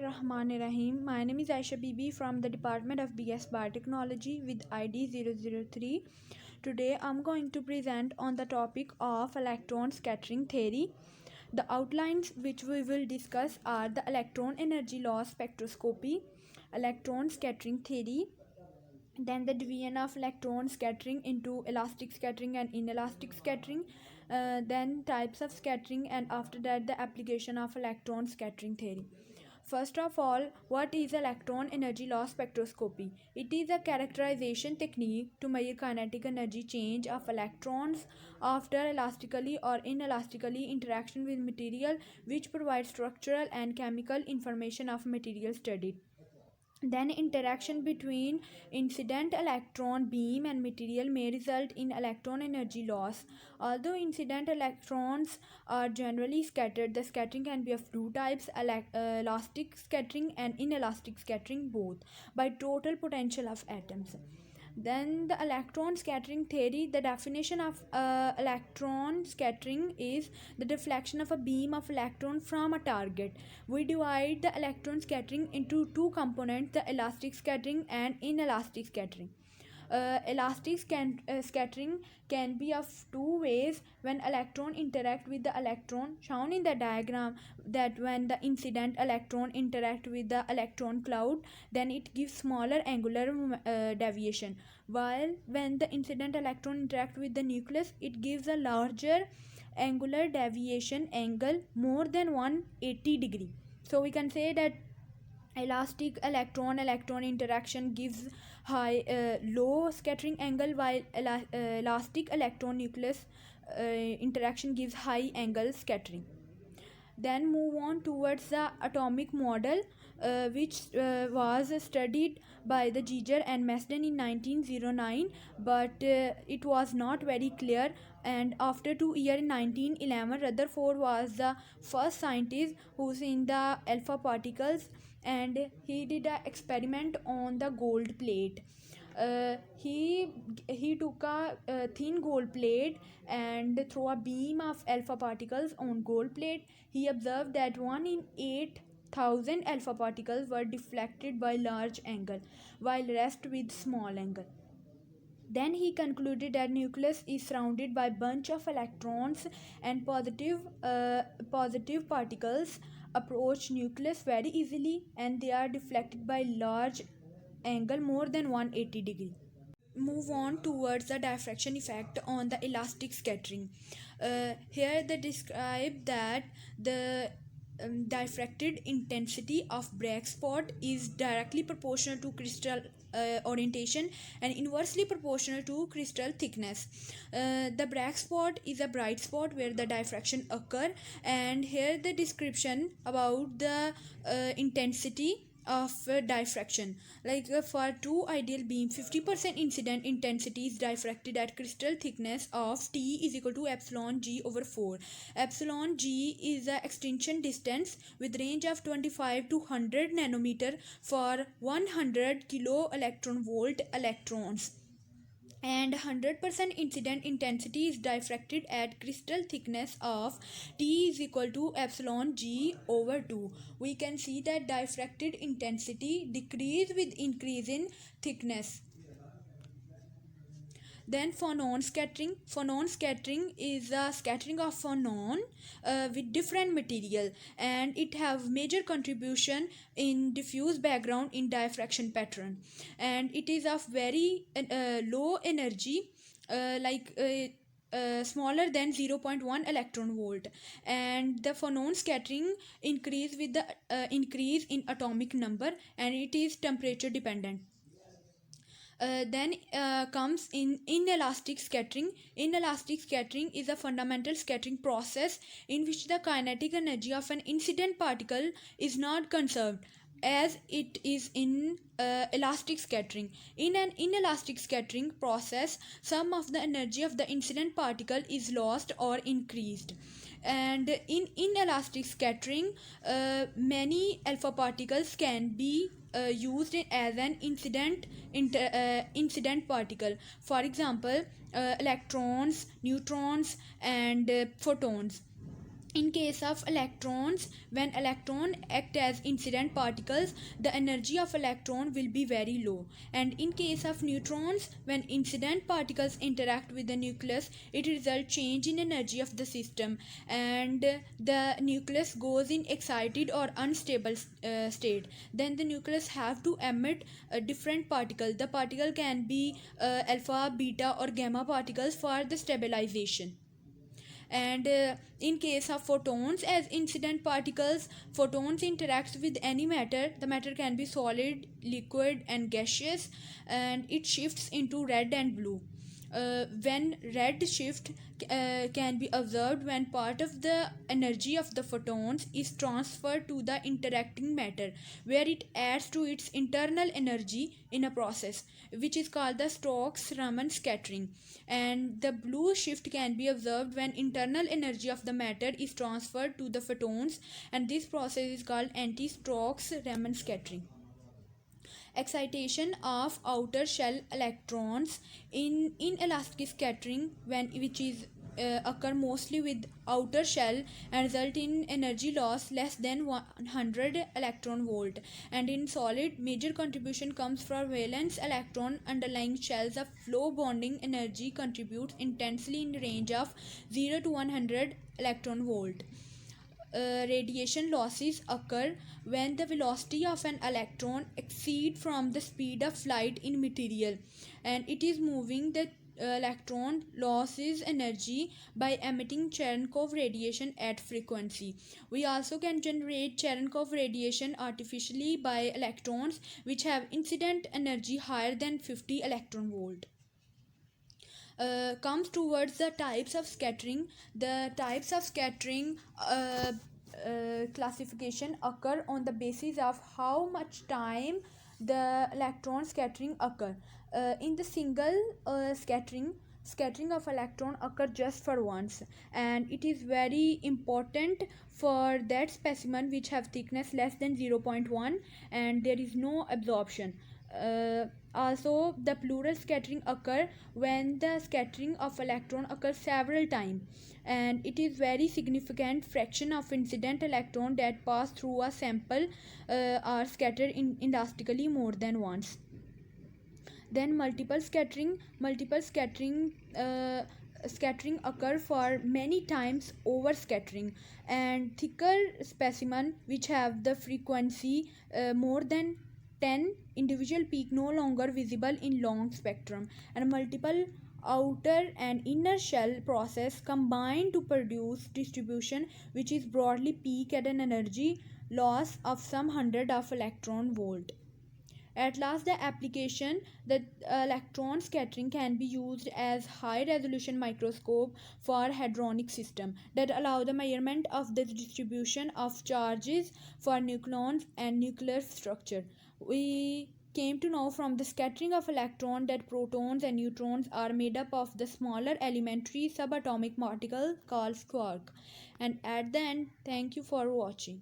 Bismillahirrahmanirrahim. My name is Aisha Bibi from the Department of BS Biotechnology with ID 003. Today I'm going to present on the topic of electron scattering theory. The outlines which we will discuss are the electron energy loss spectroscopy, electron scattering theory, then the division of electron scattering into elastic scattering and inelastic scattering, then types of scattering, and after that the application of electron scattering theory. First of all, what is electron energy loss spectroscopy? It is a characterization technique to measure kinetic energy change of electrons after elastically or inelastically interaction with material, which provides structural and chemical information of material studied. Then interaction between incident electron beam and material may result in electron energy loss. Although incident electrons are generally scattered, the scattering can be of two types: elastic scattering and inelastic scattering, both by total potential of atoms. Then the electron scattering theory. The definition of electron scattering is the deflection of a beam of electron from a target. We divide the electron scattering into two components: the elastic scattering and inelastic scattering. Scattering can be of two ways. When electron interact with the electron, shown in the diagram, that when the incident electron interact with the electron cloud, then it gives smaller angular deviation, while when the incident electron interact with the nucleus, it gives a larger angular deviation angle, more than 180 degree. So we can say that elastic electron interaction gives low scattering angle, while elastic electron nucleus interaction gives high angle scattering. Then move on towards the atomic model, which was studied by the Giger and Mesden in 1909, but it was not very clear. And after 2 years in 1911, Rutherford was the first scientist who seen the alpha particles, and he did an experiment on the gold plate. He took a thin gold plate and threw a beam of alpha particles on gold plate. He observed that 1 in 8,000 alpha particles were deflected by large angle, while rest with small angle. Then he concluded that nucleus is surrounded by bunch of electrons, and positive particles approach nucleus very easily, and they are deflected by large angle, more than 180 degree. Move on towards the diffraction effect on the elastic scattering. Here they describe that the diffracted intensity of black spot is directly proportional to crystal orientation and inversely proportional to crystal thickness. The black spot is a bright spot where the diffraction occur, and here the description about the intensity of diffraction. For two ideal beam, 50% incident intensity is diffracted at crystal thickness of T is equal to epsilon g over 4. Epsilon g is the extinction distance with range of 25 to 100 nanometer for 100 kilo electron volt electrons, and 100% incident intensity is diffracted at crystal thickness of T is equal to epsilon g over 2. We can see that diffracted intensity decrease with increase in thickness. Then phonon scattering. Phonon scattering is a scattering of phonon with different material, and it have major contribution in diffuse background in diffraction pattern, and it is of very low energy, smaller than 0.1 electron volt, and the phonon scattering increase with the increase in atomic number, and it is temperature dependent. Then comes in inelastic scattering. Inelastic scattering is a fundamental scattering process in which the kinetic energy of an incident particle is not conserved as it is in elastic scattering. In an inelastic scattering process, some of the energy of the incident particle is lost or increased. And in inelastic scattering, many alpha particles can be used as an incident particle. For example, electrons, neutrons, and photons. In case of electrons, when electrons act as incident particles, the energy of electron will be very low. And in case of neutrons, when incident particles interact with the nucleus, it results change in energy of the system, and the nucleus goes in excited or unstable state. Then the nucleus have to emit a different particle. The particle can be alpha, beta or gamma particles for the stabilization. And in case of photons as incident particles, photons interact with any matter. The matter can be solid, liquid and gaseous, and it shifts into red and blue. When red shift can be observed when part of the energy of the photons is transferred to the interacting matter, where it adds to its internal energy in a process which is called the Stokes-Raman scattering. And the blue shift can be observed when internal energy of the matter is transferred to the photons, and this process is called anti-Stokes-Raman scattering. Excitation of outer shell electrons in inelastic scattering, when which is occur mostly with outer shell and result in energy loss less than 100 electron volt. And in solid, major contribution comes from valence electron underlying shells. Of flow bonding energy contributes intensely in range of 0 to 100 electron volt. Radiation losses occur when the velocity of an electron exceeds from the speed of light in material, and it is moving. The electron loses energy by emitting Cherenkov radiation at frequency. We also can generate Cherenkov radiation artificially by electrons which have incident energy higher than 50 electron volt. Comes towards the types of scattering. The types of scattering classification occur on the basis of how much time the electron scattering occur. In the single scattering of electron occur just for once, and it is very important for that specimen which have thickness less than 0.1 and there is no absorption. Also, the plural scattering occur when the scattering of electron occurs several times, and it is very significant fraction of incident electron that pass through a sample are scattered elastically more than once. Then multiple scattering occur for many times over scattering, and thicker specimen which have the frequency more than 10 individual peak no longer visible in long spectrum, and multiple outer and inner shell process combine to produce distribution which is broadly peak at an energy loss of some hundred of electron volt. At last, the application, the electron scattering can be used as high resolution microscope for hadronic system that allow the measurement of the distribution of charges for nucleons and nuclear structure. We came to know from the scattering of electron that protons and neutrons are made up of the smaller elementary subatomic particle called quark. And at the end, thank you for watching.